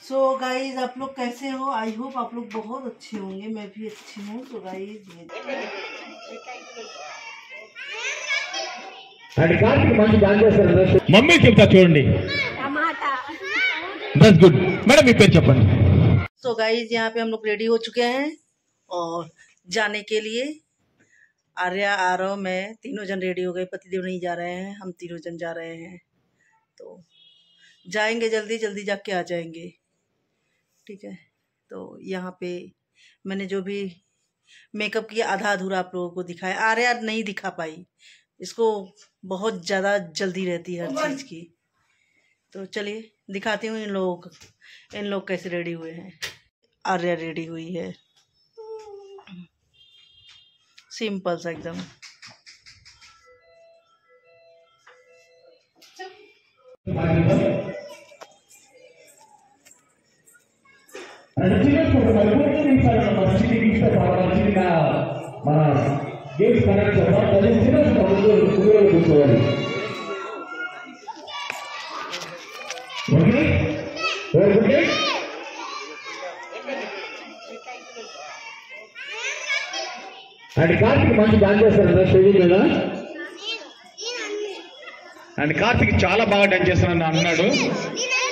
So guys आप लोग कैसे हो? आई होप आप लोग बहुत अच्छे होंगे, मैं भी अच्छी हूँ। तो गाइज मम्मी చెప్తా చూడండి దట్స్ గుడ్ మేడం మీ పేరు చెప్పండి। सो गाइज यहाँ पे हम लोग रेडी हो चुके हैं और जाने के लिए आर्या आरव मैं तीनों जन रेडी हो गए। पतिदेव नहीं जा रहे हैं, हम तीनों जन जा रहे हैं। तो जाएंगे, जल्दी जल्दी जाके आ जाएंगे, ठीक है। तो यहाँ पे मैंने जो भी मेकअप किया आधा अधूरा आप लोगों को दिखाया। आर्या नहीं दिखा पाई, इसको बहुत ज़्यादा जल्दी रहती है हर चीज़ की। तो चलिए दिखाती हूँ इन लोग कैसे रेडी हुए हैं। आर्या रेडी हुई है सिंपल सा एकदम। అండ్ కార్తిక్ మంచి డాన్స్ చేస్తాడు స్టేజ్ మీద, అండ్ కార్తిక్ చాలా బాగా డాన్స్ చేస్తానని అన్నాడు।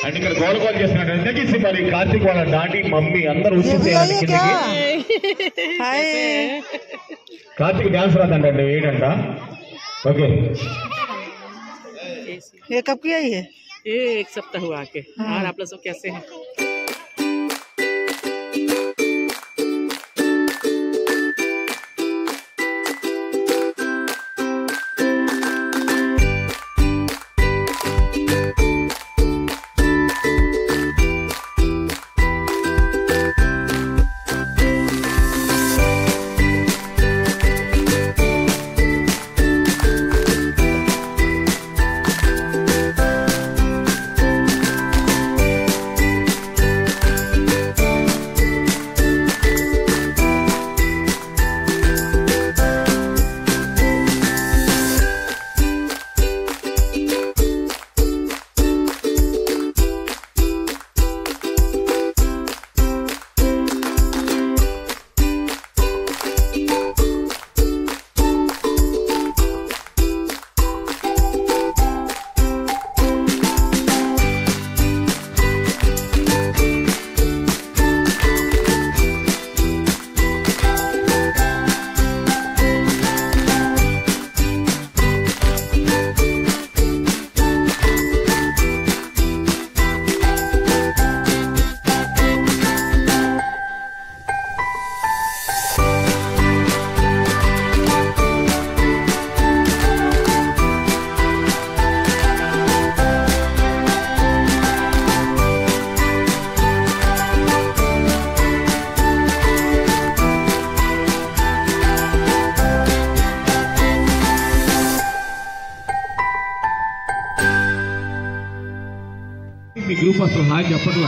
అండ్ ఇక్కడ గోలగోలు చేస్తున్నాడు దయచేసి మరి కార్తిక్ వాళ్ళ డాడీ మమ్మీ అందరూ వచ్చేసేయాలి కిందకి। కార్తిక్ డాన్స్ రాదండి ఏంటంట। ఓకే ये कब की आई है? ये 1 सप्ताह हुआ आके। और आप लोग सब कैसे हैं? మీ గ్రూప్ అసలు హాయ్ చెప్పట్లా?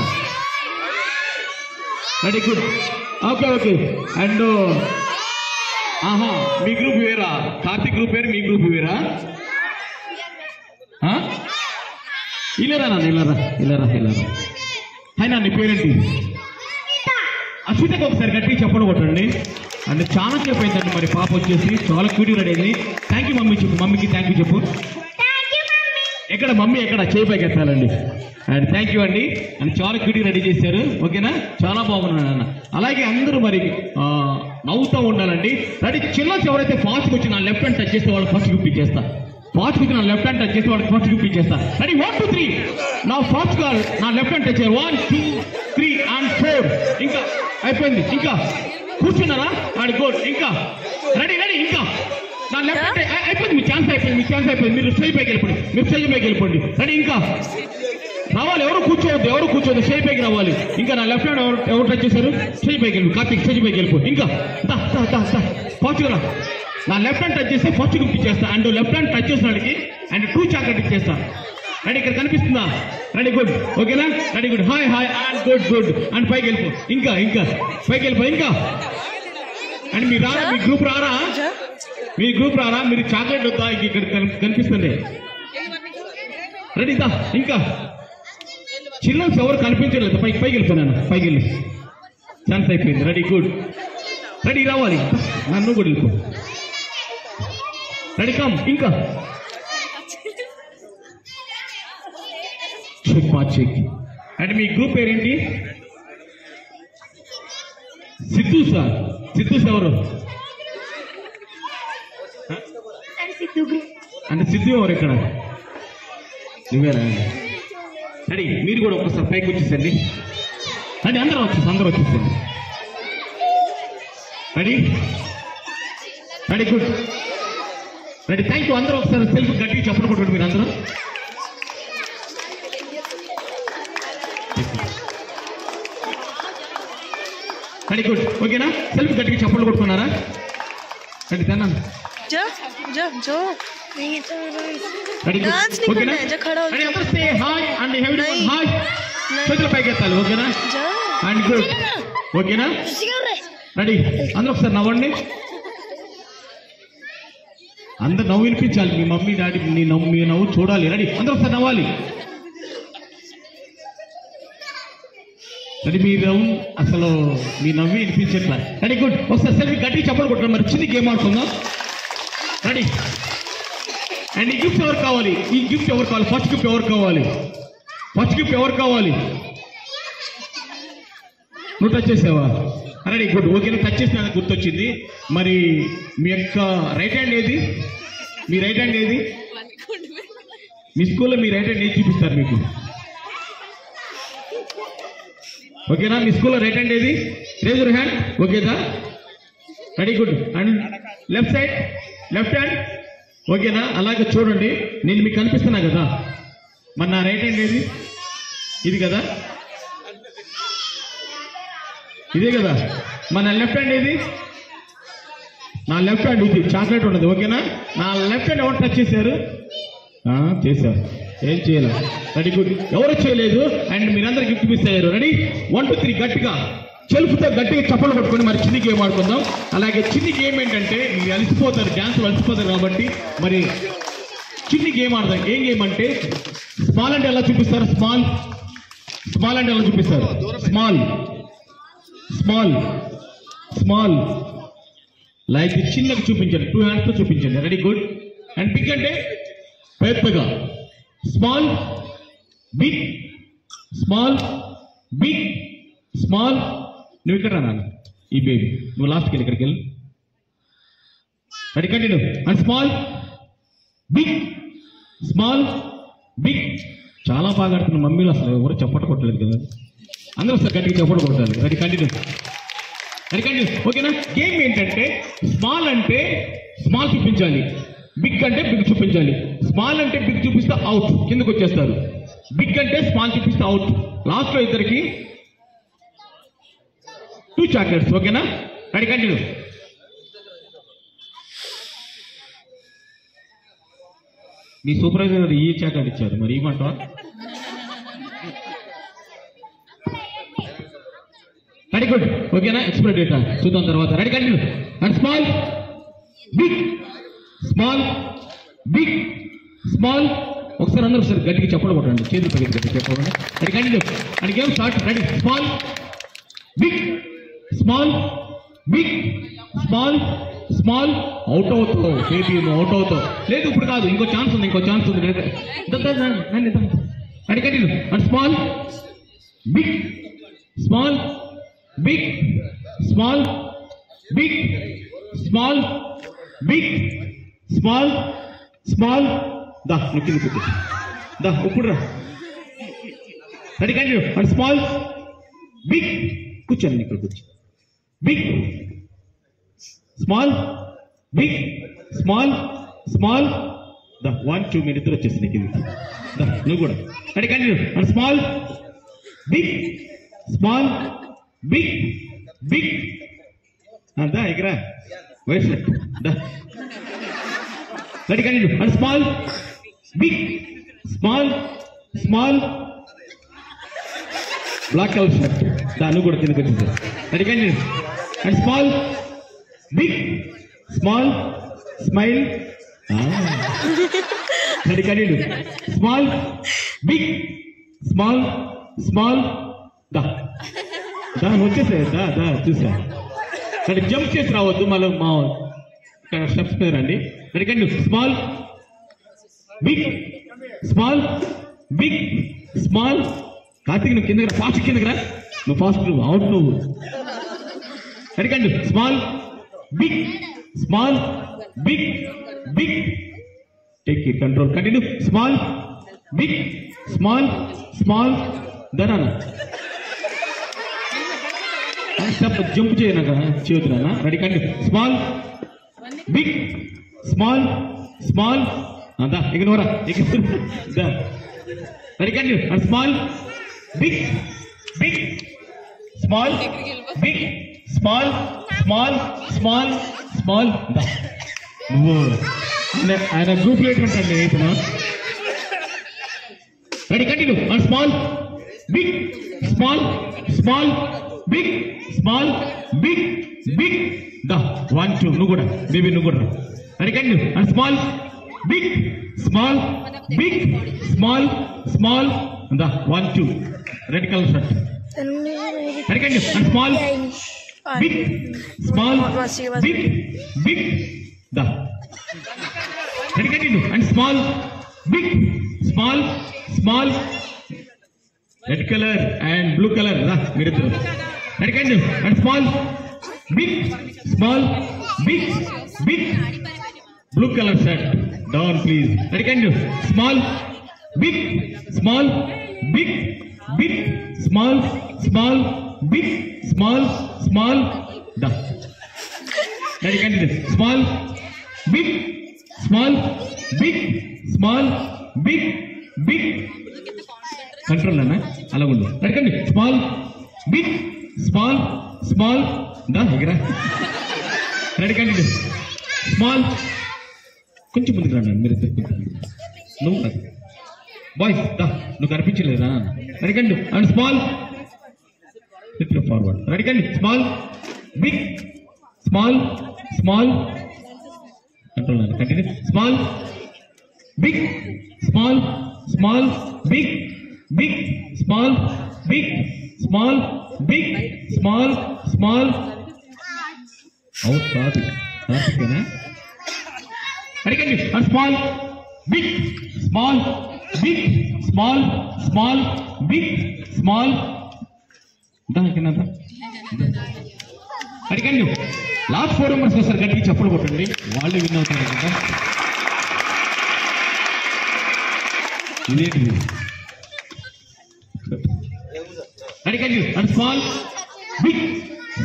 Very good, okay okay. And ఆహా మీ గ్రూప్ వేరా? కార్తిక్ గ్రూప్ వేరు, మీ గ్రూప్ వేరా? ఇల్లరా నాన్న, ఇల్లరా ఇల్లరా ఇల్లరా। హాయ్ నాన్న, నీ పేరేంటి? అశ్వితకి ఒకసారి గట్టి చెప్పండి కొట్టండి। అంటే చాలా సేపు అయిందండి మరి పాప వచ్చేసి చాలా క్యూటీ రెడీ అయింది। థ్యాంక్ యూ మమ్మీ చెప్పు, మమ్మీకి థ్యాంక్ యూ చెప్పు। ఎక్కడ మమ్మీ ఎక్కడ చేయి పైకి ఎత్తాలండి। అండ్ థ్యాంక్ యూ అండి, అండ్ చాలా క్యూటీ రెడీ చేశారు, ఓకేనా? చాలా బాగున్నాడు అన్న। అలాగే అందరూ మరి నవ్వుతూ ఉండాలండి। రెడీ చిన్నస్ ఎవరైతే ఫాస్ట్కి వచ్చి నా లెఫ్ట్ హ్యాండ్ టచ్ చేస్తే వాళ్ళు ఫస్ట్ గిఫ్ట్ ఇచ్చేస్తా। ఫాస్ట్కి వచ్చి నా లెఫ్ట్ హ్యాండ్ టచ్ చేస్తే వాళ్ళకి ఫస్ట్ గిఫ్ట్ ఇచ్చేస్తా। రెడీ 1 2 3 నా ఫాస్ట్గా నా లెఫ్ట్ హ్యాండ్ టచ్ చేయాలి। 1 2 3 and 4 ఇంకా అయిపోయింది। ఇంకా కూర్చున్నారా? అది గుడ్। ఇంకా రెడీ రెడీ ఇంకా నా లెఫ్ట్ హ్యాండ్ అయిపోయింది, మీ ఛాన్స్ అయిపోయింది, మీ ఛాన్స్ అయిపోయింది। మీరు స్టేజ్ పైకి వెళ్ళిపోండి, మీరు స్టేజ్ పైకి వెళ్ళిపోండి। రెడీ ఇంకా రావాలి, ఎవరు కూర్చోవద్దు స్టేజ్ పైకి రావాలి। ఇంకా నా లెఫ్ట్ హ్యాండ్ ఎవరు టచ్ చేశారు? స్టేజ్ పైకి వెళ్ళి కార్తిక్ స్టేజ్ పైకి వెళ్ళిపో। ఇంకా ఫాస్ట్గా రా, నా లెఫ్ట్ హ్యాండ్ టచ్ చేస్తే ఫస్ట్ గిఫ్ట్ ఇచ్చేస్తా। అండ్ లెఫ్ట్ హ్యాండ్ టచ్ చేసిన వాడికి అండ్ 2 చాక్లెట్ ఇచ్చేస్తా। రెడీ ఇక్కడ కనిపిస్తుందా? రెడీ గుడ్, ఓకేనా? Ready good, hi hi and good good and పైకి వెళ్ళిపో। ఇంకా పైకి వెళ్ళిపో। ఇంకా అండ్ మీరు రారా, మీ గ్రూప్ రారా, మీరు చాక్లెట్ వద్దా? ఇక్కడ కనిపిస్తుంది। రెడీ ఇంకా చిల్డ్రన్స్ ఎవరు కనిపించలేదు. పైకి వెళ్ళిపోయినాను. పైకి వెళ్ళి ఛాన్స్ అయిపోయింది. Ready, good. రెడీ, రావాలి. నన్ను కూడా వెళ్ళిపో. Ready, come. ఇంకా చెక్. అంటే మీ గ్రూప్ పేరేంటి? సిద్ధు సార్. సిద్ధు ఎవరు అంటే సిద్ధు ఎవరు ఇక్కడ? నువ్వేనా? రెడీ, మీరు కూడా ఒకసారి పైకి వచ్చేసండి. రెడీ, అందరూ వచ్చేసండి. Ready, ready, good. Ready, thank you. అందరూ ఒకసారి సెల్ఫ్ గట్టిగా చెప్పకూడదు మీరు అందరూ. Ready, good. ఓకేనా? సెల్ఫ్ గట్టిగా చప్పట్లు కొట్టుకున్నారా? రెడీ, తిన్నాను. రెడీ, ఓకేనా? రెడీ, అందరూ సే హాయ్ అండ్ ఎవ్రీవన్ హాయ్. చేతుల పైకి ఎత్తాలి. ఓకేనా? And good. ఓకేనా? రెడీ, అందరూ ఒకసారి నవ్వండి. అందరు నవ్వు వినిపించాలి. మీ మమ్మీ డాడీ మీ నవ్వు చూడాలి. రెడీ, అందరూ ఒకసారి నవ్వాలి. రెడీ, మీ అసలు మీ నవ్వి వినిపించట్లా. Ready, good. ఒకసారి సెల్ఫీ గట్టిగా చప్పట్లు కొట్టాలి. మరి చిన్న గేమ్ ఆడుకుందాం. రెడీ, అండ్ ఈ గిఫ్ట్ ఎవరు కావాలి? ఫస్ట్ గిఫ్ట్ ఎవరు కావాలి? నువ్వు టచ్ చేసావా? Ready, good. ఓకేనా? టచ్ చేసిన గుర్తొచ్చింది. మరి మీ యొక్క రైట్ హ్యాండ్ ఏది? మీ రైట్ హ్యాండ్ ఏది? మీ స్కూల్లో మీ రైట్ హ్యాండ్ ఏది చూపిస్తారు మీకు? ఓకేనా? మీ స్కూల్లో రైట్ హ్యాండ్ ఏది? Raise your hand. ఓకేదా? Ready, good. And left hand. ఓకేనా? అలాగే చూడండి. నేను మీకు కనిపిస్తున్నా కదా. మరి నా రైట్ హ్యాండ్ ఏది? ఇది కదా, ఇదే కదా. మన లెఫ్ట్ హ్యాండ్ ఏది? నా లెఫ్ట్ హ్యాండ్ ఇది. చాక్లెట్ ఉండదు. ఓకేనా? నా లెఫ్ట్ హ్యాండ్ ఎవరు టచ్ చేశారు? చేశారు. ఏం చేయలేదు. Ready, good. ఎవరు చేయలేదు. అండ్ మీరందరూ గిఫ్ట్ మిస్ అయ్యారు. రెడీ, 1 2 3 గట్టిగా చెలుపుతో గట్టిగా చప్పలు కొట్టుకొని మరి చిన్ని గేమ్ ఆడుకుందాం. అలాగే చిన్ని గేమ్ ఏంటంటే మీరు అలసిపోతారు, డ్యాన్స్ అలసిపోతారు కాబట్టి మరి చిన్ని గేమ్ ఆడదాం. ఏం గేమ్ అంటే స్మాల్ అంటే ఎలా చూపిస్తారు? స్మాల్ అంటే ఎలా చూపిస్తారు? స్మాల్ లైక్ చిన్నగా చూపించండి. 2 హ్యాండ్స్ తో చూపించండి. Ready, good. అండ్ బిగ్ అంటే పెద్దగా. స్మాల్ బిగ్ నువ్వు ఇక్కడ రా. ఈ బేబీ నువ్వు లాస్ట్కి వెళ్ళి ఇక్కడికి వెళ్ళి. Ready, continue. And small big చాలా బాగా ఆడుతున్న మమ్మీలు అసలు ఎవరు చప్పట కొట్టలేదు కదా. అందరూ ఒకసారి గట్టిగా చప్పట కొట్టాలి. Ready, continue. ఓకేనా? గేమ్ ఏంటంటే స్మాల్ అంటే స్మాల్ చూపించాలి, బిగ్ అంటే బిగ్ చూపించాలి. స్మాల్ అంటే బిగ్ చూపిస్తే అవుట్, కిందకు వచ్చేస్తారు. బిగ్ అంటే స్మాల్ చూపిస్తే అవుట్. లాస్ట్ లో ఇద్దరికి 2 చాక్లెట్స్. ఓకేనా? Ready, continue. మీ సూపర్వైజర్ ఈ చాక్లెట్ ఇచ్చారు, మరి ఇవ్వమంటావా? Ready, good. ఓకేనా? ఎక్స్పైరీ డేటా చూద్దాం తర్వాత. Ready, continue. అండ్ స్మాల్ ఒకసారి అందరూ ఒకసారి గట్టిగా చెప్పడం కొట్టండి. చేతులు పైకి గట్టిగా చెప్పండి. Ready, continue. And game start. Ready, small out అవుతావు బేబీ, నువ్వు అవుట్ అవుతావు. లేదు ఇప్పుడు కాదు, ఇంకో ఛాన్స్ ఉంది. Ready, continue. అండ్ స్మాల్ దా నొక్కి దా ఇప్పుడు రా. Ready, continue. And small big కూర్చోండి. ఇక్కడ కూర్చో. బిగ్ స్మాల్ దా 1 2 మీ నిద్ర వచ్చేసింది ఇది. దా నువ్వు కూడా. Ready, continue. And small big దా ఇక్కడ వైట్ షర్ట్ దా. Ready, continue. And small black colour shirt దా నువ్వు కూడా కిందకి వచ్చింది. Ready, continue. And small smile. Ready, continue. Small small దా దా వచ్చేసే దా దా చూసా కానీ జంప్ చేసి రావద్దు మళ్ళీ మా స్టెప్స్ మీద రండి ready small big small big small Karthik నువ్వు కిందకి రా ఫాస్ట్ కిందకి రా నువ్వు ఫాస్ట్ అవుట్ నువ్వు ready small big small big big take it control continue small big small small దరానా స్టెప్ జంప్ చేయనాక చేతురానా ready continue small big small small దా ఇగ్నోరా దా ready continue and small big big small big small small small small దా నువ్వు ఆయన group ఏంటంటే ఇప్పుడు ready continue and small big small small big small big big దా 1 2 నువ్వు కూడా బేబీ నువ్వు కూడా ready continue and small big small big small small దా 1 2 red colour shirt ready continue and small big small big big దా ready continue and small big small small red colour and blue colour రా మీరిద్దరు ready continue and small big small big big blue colour shirt down please ready continue small big small big big small small big small small దా ready continue small big small big small big big control అన్నా అలా ఉండు ready small big small small దా దగ్గర ready continue small కొంచెం ముందుకు రండి మీరు నువ్వు బాయ్స్ దా నువ్వు కనిపించలేదా ready continue and small forward ready continue small big small small control అన్న continue small big small small big big small big small big small small out కాదు కార్తీకేనా అడిగండి and small big small big small small big small దానికినంత అడిగండి last 4 members వస్తారు గట్టిగా చప్పులు కొట్టండి వాళ్ళు విన్ అవుతారు కదా ఇదేంటిది అడిగండి and small big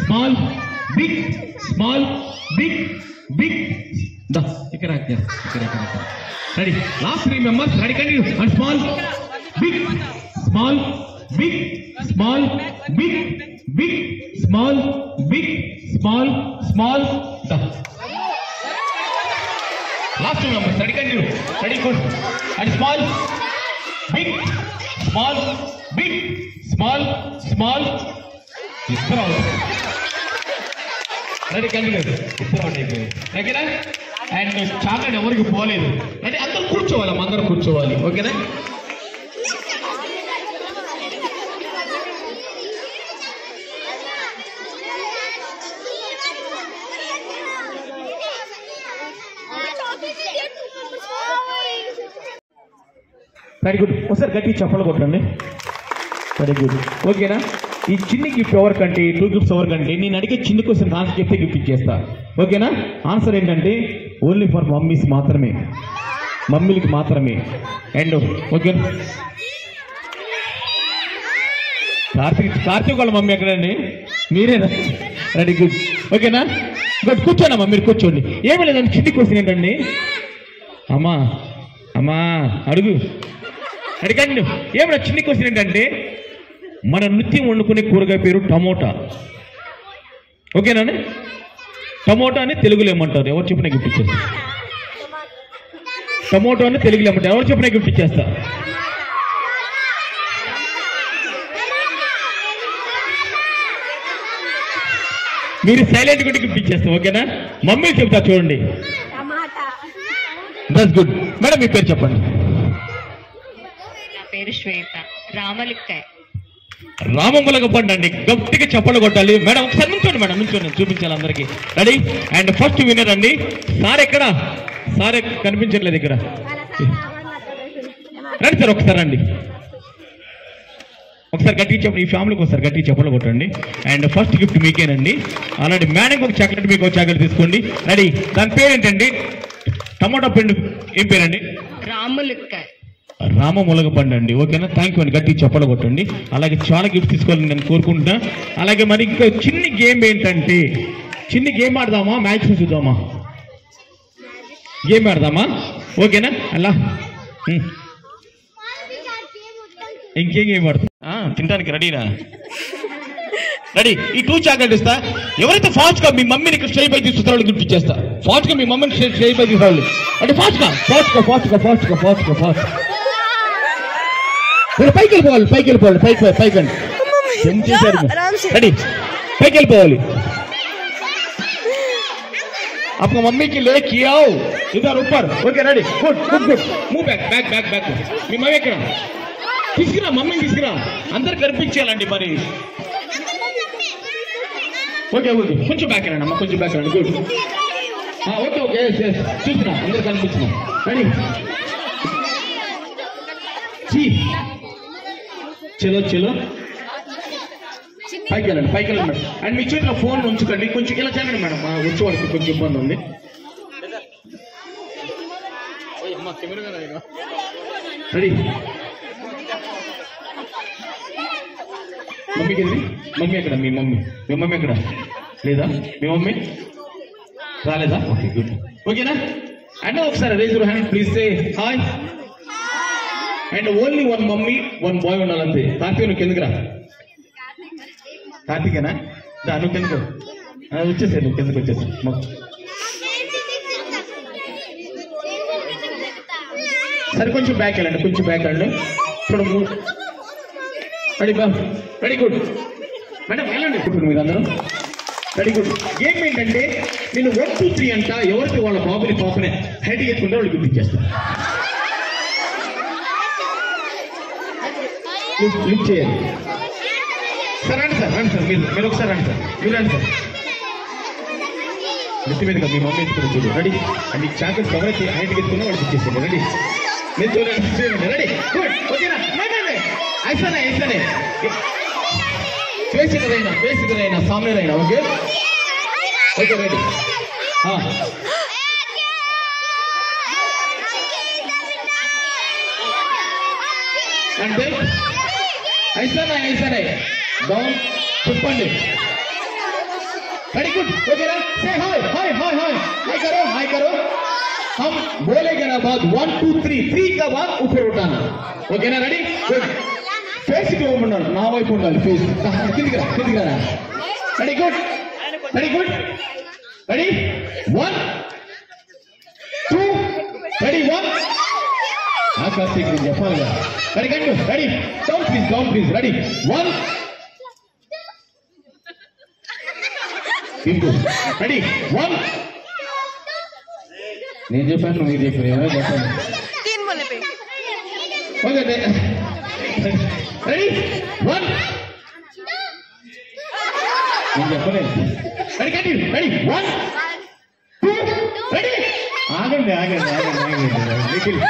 small big small big big దా ఇక్కడ ready last 3 members ready continue and small big small big small big big small big small small the last 2 members ready continue ready good and small big small big small small ఇద్దరు ready continue ఇద్దరు అయిపోయింది ఓకేనా and chocolate ఎవరికి పోలేదు అంటే అందరూ కూర్చోవాలి అందరూ కూర్చోవాలి ఓకేనా వెరీ గుడ్ ఒకసారి గట్టి చప్పలు కొట్టండి వెరీ గుడ్ ఓకేనా ఈ చిన్ని గిఫ్ట్ ఎవరికంటే 2 గిఫ్ట్స్ ఎవరికంటే నేను అడిగే చిన్న క్వశ్చన్ ఆన్సర్ చెప్తే గిఫ్ట్ ఇచ్చేస్తా ఓకేనా ఆన్సర్ ఏంటంటే ఓన్లీ ఫర్ మమ్మీస్ మాత్రమే మమ్మీలకి మాత్రమే అండ్ ఓకే కార్తీక్ వాళ్ళ మమ్మీ ఎక్కడండి మీరేనా రెడీ గుడ్ ఓకేనా గుడ్ కూర్చోండమ్మా మీరు కూర్చోండి ఏమీ లేదండి చిన్ని క్వశ్చన్ ఏంటండి అమ్మా అమ్మా అడుగు అడిగండి ఏమన్నా చిన్ని క్వశ్చన్ ఏంటంటే మన నిత్యం వండుకునే కూరగాయ పేరు టమోటా ఓకేనా టమోటా అని తెలుగులో ఏమంటారు ఎవరు చెప్పిన గిఫ్ట్ ఇచ్చేస్తా టమోటో అని తెలుగులో ఏమంటారు ఎవరు చెప్పిన గిఫ్ట్ ఇచ్చేస్తా మీరు సైలెంట్ కూడా గిఫ్ట్ ఇచ్చేస్తాం ఓకేనా మమ్మీ చెప్తా చూడండి దట్స్ గుడ్ మేడం మీ పేరు చెప్పండి నా పేరు శ్వేత రామలిక్కాయ్ రామములగ పండు అండి. గట్టిగా చప్పలు కొట్టాలి. మేడం ఒకసారి నుంచోండి మేడం, నుంచోండి, చూపించాలి అందరికి. రెడీ. అండ్ ఫస్ట్ విన్నర్ అండి. సార్ ఎక్కడ? సార్ కనిపించట్లేదు ఇక్కడ. రండి సార్ ఒకసారి రండి. ఒకసారి గట్టిగా చెప్పండి. ఈ ఫ్యామిలీకి ఒకసారి గట్టిగా చప్పలు కొట్టండి. అండ్ ఫస్ట్ గిఫ్ట్ మీకేనండి. అలాంటి మేడంకి ఒక చాక్లెట్, మీకు ఒక చాక్లెట్ తీసుకోండి. రెడీ. దాని పేరేంటండి? టమాటా పండు ఏం పేరండి? రామములగ పండు అండి. ఓకేనా? థ్యాంక్ యూ అండి. గట్టి చప్పలు కొట్టండి. అలాగే చాలా గిఫ్ట్ తీసుకోవాలని నేను కోరుకుంటున్నా. అలాగే మరి ఇంకా చిన్ని గేమ్ ఏంటంటే, చిన్ని గేమ్ ఆడదామా? మ్యాచ్ చూద్దామా? గేమ్ ఆడదామా? ఓకేనా? అలా ఇంకేం గేమ్ ఆడుతున్నా? తినడానికి రెడీనా? రెడీ. ఈ 2 చాక్లెట్ ఇస్తా. ఎవరైతే ఫాస్ట్ గా మీ మమ్మీని ఇక్కడ స్టేజ్ పై తీసుకుంటారో వాళ్ళకి గిఫ్ట్ ఇచ్చేస్తా. ఫాస్ట్ గా మీ మమ్మీని స్టేజ్ పై తీసుకురావాలి అంటే ఫాస్ట్ గా పైకి వెళ్ళిపోవాలి. పైకి రెడీ. పైకి వెళ్ళిపోవాలి. आपको मम्मी की लेके आओ इधर ऊपर. Okay ready. Good. Move back. మీ మమ్మీ ఎక్కడ? తీసుకురా, మమ్మీని తీసుకురా. అందరు కనిపించాలండి మరి. ఓకే కొంచెం బ్యాక్ రండి అమ్మ, కొంచెం బ్యాక్ రండి. గుడ్. ఓకే చూస్తున్నా, అందరు కనిపించిన. రెడీ. చలో పైకి వెళ్ళండి మేడం. అండ్ మీ చేతిలో ఫోన్ ఉంచుకోండి. కొంచెం ఇలా చేయండి మేడం, వచ్చే వాళ్ళకి కొంచెం ఇబ్బంది ఉంది. రెడీ. మమ్మీకి మమ్మీ ఎక్కడ? మీ మమ్మీ ఎక్కడ? లేదా? మీ మమ్మీ రాలేదా? Okay good. ఓకేనా? అండ్ ఒకసారి raise your hand please. Say hi. And only 1 mummy 1 boy ఉండాలంతే. కార్తీక్ నువ్వు కిందకి రా. కార్తీకేనా? నువ్వు కిందకు వచ్చేసే. నువ్వు కిందకు వచ్చేసి సరే కొంచెం బ్యాక్ వెళ్ళండి. చూడండి. Ready good. మేడం వెళ్ళండి మీరు అందరూ. Ready good. గేమ్ ఏంటంటే నేను 1 2 3 అంట. ఎవరికి వాళ్ళ బాబుని పాపనే హైట్ ఎత్తుకుంటే వాళ్ళు గుర్తించేస్తారు. లిఫ్ట్ చేయాలి. సార్ రండి సార్ మీరు ఒకసారి రండి సార్. మీరు రండి సార్. నెత్తి మీదుగా మీ మమ్మీ ఎత్తుకుని చూడు. రెడీ. అండ్ ఈ చాకెట్ ఎవరైతే హైట్కి ఎత్తుకున్నా వాళ్ళకి ఇచ్చేసాడు. రెడీ. నేను చూడండి. Ready good. ఓకేనా? ऐसा नहीं फेस रहना सामने रहना. Okay ready. हाँ అంటే ऐसा नहीं डाउन చెప్పండి. Very good. ओके ना? से हाय करो. हम बोलेंगे ना बाद 1 2 3 का बाद ऊपर उठाना. ओके ना? Ready good. फेस की ओम ఉండాలి, నా వైపు ఉండాలి. ఫేస్ కిందికి రా. Ready good. రెడీ 1 2 రెడీ 1 ఆకాశికి చెప్పాలి. రెడీ కండు. Ready down please. Ready 1 2 ready 1 నేను చెప్పాను మీరు చెప్పారు. ఓకే రెడీ 1 నేను చెప్పలేదు. Ready continue. Ready 1 2 ready. ఆగండి.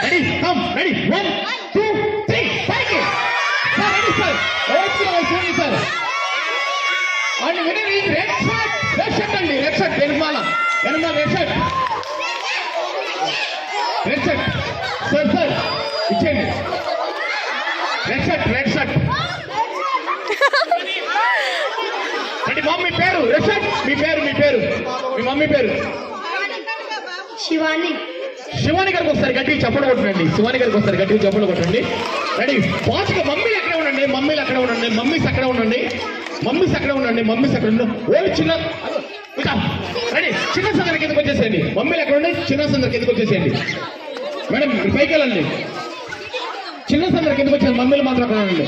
Ready come. రెడీ 1 2 3 పైకి. Sir ready sir. Okay sir. And winner ఈ రెడ్ షర్ట్ అండి. రెడ్ షర్ట్ వెనకాల రెడ్ షర్ట్. సార్ ఇచ్చేయండి. Red shirt. అంటే మమ్మీ పేరు రెడ్ షర్ట్. మీ పేరు మీ మమ్మీ పేరు శివాని గారికి ఒకసారి గట్టిగా చప్పలు కొట్టండి. రెడీ ఫాస్ట్ గా. మమ్మీలు అక్కడే ఉండండి. మమ్మీస్ అక్కడ ఉండండి. ఓన్లీ చిన్న రెడీ. చిన్న సందరికి ఎందుకు వచ్చేసేయండి. మమ్మీలు ఎక్కడ ఉండి చిన్న సందరికి ఎందుకు వచ్చేసేయండి. మేడం పైకి వెళ్ళండి. చిన్న సందరికి ఎందుకు వచ్చారు. మమ్మీలు మాత్రం అక్కడ ఉండండి.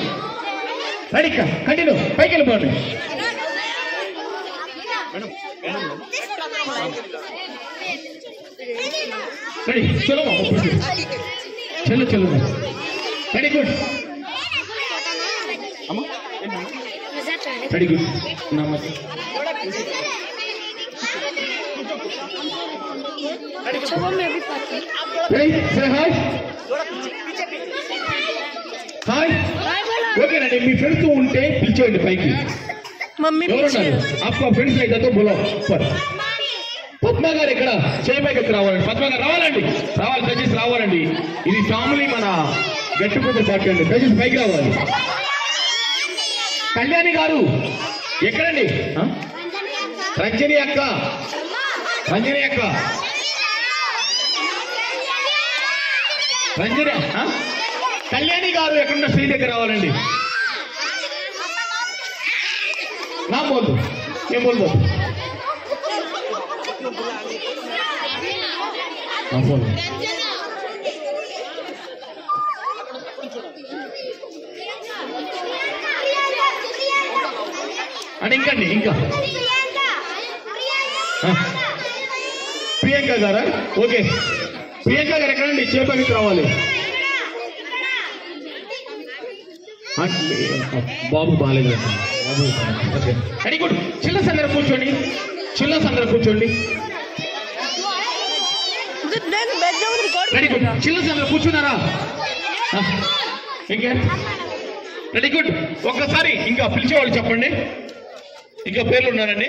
Ready continue. పైకి వెళ్ళిపోండి. రెడీ చలో. Ready good. అమ్మా Very good. Namaste. Ready? Say hi. Hi. Okay, ना मेरी फ्रेंड्स तो उनटे पीछे उनटे पाएगी. मम्मी पीछे. आपको फ्रेंड्स लाइट तो बोलो ऊपर. పద్మ గారు ఇక్కడ చేయబోయే రావాలండి. పద్మ గారు రావాలండి. రావాలి దయచేసి రావాలండి. ఇది ఫ్యామిలీ మన గెట్ టుగెదర్ పార్టీ అండి. దయచేసి పైకి రావాలి. కళ్యాణి గారు ఎక్కడండి? రంజని అక్క. రంజని అక్క. రంజని కళ్యాణి గారు ఎక్కడున్న స్త్రీ దగ్గర రావాలండి. నా బోల్దు ఏం బోల్బోదు అని ఇంకండి ఇంకా ప్రియాంక గారా? ఓకే ప్రియాంక గారు ఎక్కడండి? చేపకి రావాలి. బాబు బాగాలేదు. బాబు వెరీ గుడ్. చిల్లస్ అందరూ కూర్చోండి. చిల్లస్ అందరూ కూర్చోండి. Very good. చిల్లస్ అందరూ కూర్చున్నారా? ఇంకే వెరీ గుడ్. ఒక్కసారి ఇంకా పిలిచేవాళ్ళు చెప్పండి. ఇంకా పేర్లు ఉన్నారండి.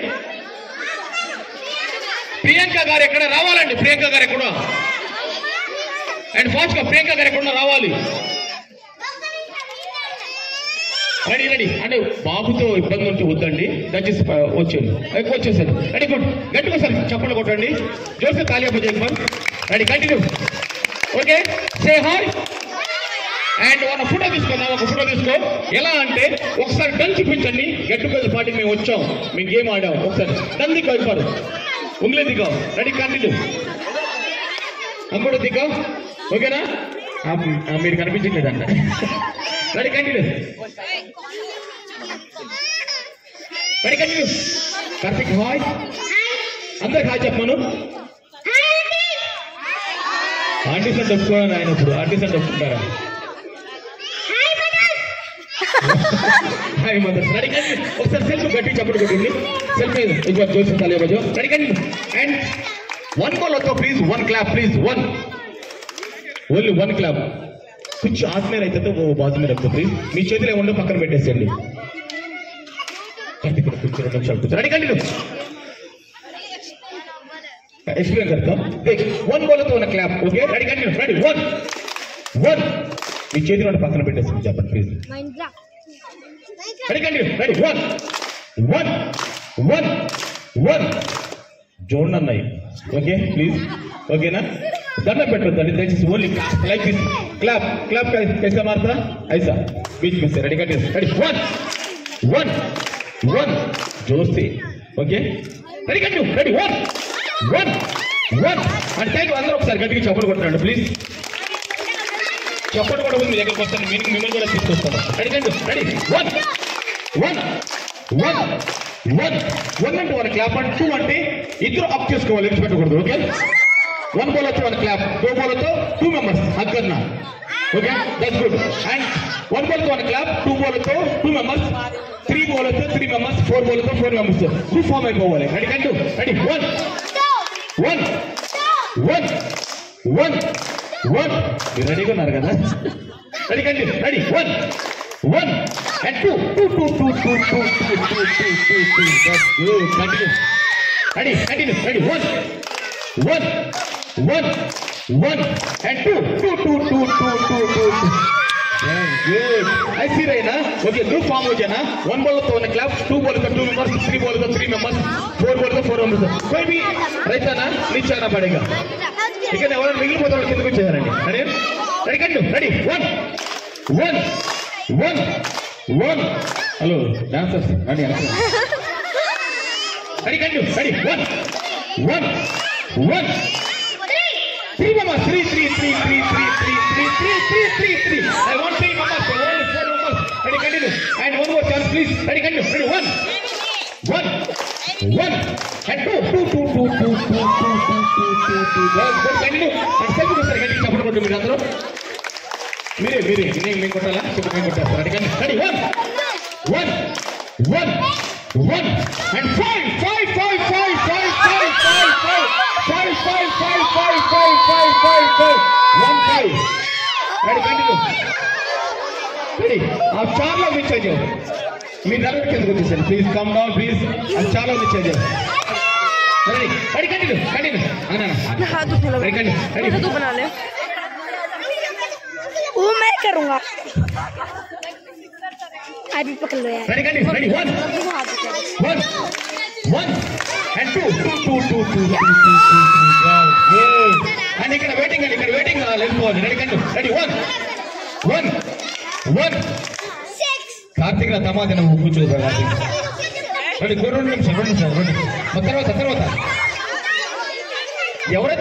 ప్రియాంక గారు ఎక్కడ రావాలండి? ప్రియాంక గారు ఎక్కడ? అండ్ ఫాస్ట్ గా ప్రియాంక గారు ఎక్కడ రావాలి? Ready ready. అంటే బాబుతో ఇబ్బంది ఉంటే వద్దండి, దయచేసి వచ్చేయండి. వచ్చేసారు. Ready good. గట్టిగా సార్ చప్పట్లు కొట్టండి. జోసే తాలియా బజాయింగ్. Ready continue. Okay say hi and ఒక ఫోటో తీసుకుందాం. ఒక ఫోటో తీసుకో. ఎలా అంటే ఒకసారి డన్ చూపించండి. గెట్ టుగెదర్ పార్టీకి మేము వచ్చాం, మేము గేమ్ ఆడాం. ఒకసారి డన్ దిగా ఇవ్వరు. ఉంగ్లే దిగా. Ready continue. అప్పుడు దిగా. ఓకేనా? మీరు కనిపించట్లేదంట. Ready continue. Ready continue. Karthik hi. అందరికి హాయ్ చెప్పను. ఆర్టిస్ట్ అంటే ఒప్పుకోవాలి ఆయన. ఇప్పుడు ఆర్టిస్ట్ అంటే ఒప్పుకుంటారా? Hi mothers. Ready continue. ఒకసారి సెల్ఫ్ గట్టి చప్పుడు కొట్టింది. సెల్ఫ్ ఇంకో జోసి తాలియా బజో. Ready continue. And one ball వద్దు please. One clap please. One only one clap. कुछ हाथ में रहते तो वो बाजू में रखो प्लीज. మీ చేతిలో ఏముందో పక్కన పెట్టేసేయండి. Ready continue. एक्सप्लेन करता हूं. देख वन बोलो तो one clap. Okay ready continue. Ready one one. మీ చేతిలో పక్కన పెట్టేసేయండి చెప్పండి please. Ready continue. Ready one one one one. जोड़ना नहीं. Okay please. ओके ना? దండం పెట్టొద్దండి దయచేసి. Only like this. Clap clap कैसा मारता ऐसा बीच में से. Ready continue. Ready one one one. जोर से. Okay ready continue. Ready one one one. And thank you. అందరూ ఒకసారి గట్టిగా చప్పట్లు కొట్టండి ప్లీజ్. చప్పట్లు కూడా మీ దగ్గరకు వస్తాను. మిమ్మల్ని కూడా తీసుకొస్తాను. Ready continue. Ready one one one one. One అంటే వన్ క్లాప్ అండ్ టూ అంటే ఇద్దరు అప్ చేసుకోవాలి. విడిచిపెట్టకూడదు. ఓకే वन बोलो तो वन क्लैप. दो बोलो तो टू मेंबर्स हग करना. Okay that's good. And one बोलो तो वन क्लैप. टू बोलो तो टू मेंबर्स. थ्री बोलो तो थ्री मेंबर्स. फोर बोलो तो फोर मेंबर्स. ग्रुप फॉर्म అయిపోవాలి. Ready continue. Ready one one one one one. మీరు రెడీగా ఉన్నారు కదా? Ready continue. Ready one one and two two two two two two two two two two. That's good. Continue. Ready continue. Ready one one one one and two two two two two two two. Good. ऐसी रहे ना. Okay group form हो जाना. One बोलो तो one clap. To बोलो तो two members. Three बोलो तो थ्री मेंबर्स. फोर बोलो तो फोर मेंबर्स. कोई भी रहता ना नीचे आना पड़ेगा. ठीक है ना? और मिगिलिపోతే వాళ్ళు కిందకు వచ్చేయాలండి. Ready ready continue. Ready one one one one. Hello dancers ready ready continue. Ready one one one. Three mamas, three. I want three mamas. Only four mamas. Ready, continue. And one more chance, please. Ready, continue. Ready, one, and two. Good, continue. And self go sir. Ready, support kodu meer andro. Mere. Inne kottala. Support me kotta. Ready, continue. Ready, one. 1 and 5 ready continue ready आप 4 लोग नीचे जाओ మీరు నిలబెట్టేందుకు వచ్చేసారు please come down please आप 4 लोग नीचे जाओ ready continue अना हाथ दुखने लगा ready तू बना ले वो मैं करूंगा अभी पकड़ लो यार ready 1 and 2 and ఇక్కడ వెయిటింగ్ వెళ్ళిపోవాలి ready continue ready 1 కార్తీక్ నా తమాది నువ్వు కూర్చోదు కార్తీక్ రెండు నిమిషాలు తర్వాత ఎవరైతే